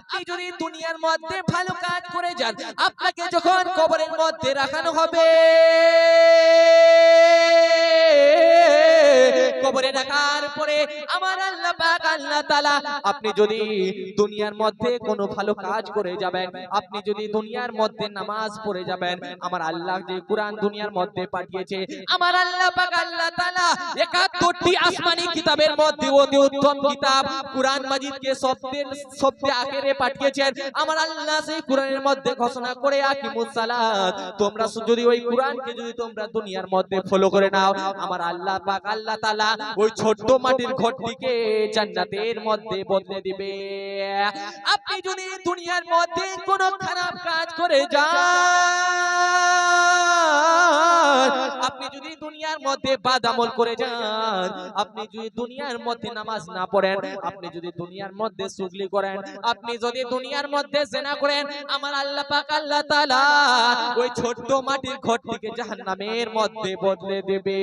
আপনি যদি দুনিয়ার মধ্যে ভালো কাজ করে যান, আপনাকে যখন কবরের মধ্যে রাখানো হবে, কবরে রাখার পরে আমার আল্লাহ পাক আল্লাহ তাআলা, আপনি যদি দুনিয়ার মধ্যে কোনো ভালো কাজ করে যাবেন, আপনি যদি দুনিয়ার মধ্যে নামাজ পড়ে যাবেন, আমার আল্লাহ যে কুরআন দুনিয়ার মধ্যে পাঠিয়েছে, আমার আল্লাহ পাক আল্লাহ তাআলা 71টি আসমানি কিতাবের মধ্যে অতি উত্তম কিতাব কুরআন মাজিদকে শব্দে আকারে পাঠিয়েছেন। আমার আল্লাহ সেই কুরআনের মধ্যে ঘোষণা করে আকিমুস সালাত, তোমরা যদি ওই কুরআনকে যদি তোমরা দুনিয়ার মধ্যে ফলো করে নাও, আমার আল্লাহ পাক আল্লাহ তাআলা ওই ছোট্ট মাটির ঘরটিকে জান্নাতের মধ্যে বদলে দিবে। আপনি যদি দুনিয়ার মধ্যে কোনো খারাপ কাজ করে যান, আপনি যদি দুনিয়ার মধ্যে বাদ আমল করে যান, আপনি যদি দুনিয়ার মধ্যে নামাজ না পড়েন, আপনি যদি দুনিয়ার মধ্যে চুগলি করেন, আপনি যদি দুনিয়ার মধ্যে জিনা করেন, আমার আল্লাহ পাক আল্লাহ তাআলা ওই ছোট্ট মাটির ঘরটিকে জাহান্নামের মধ্যে বদলে দেবে।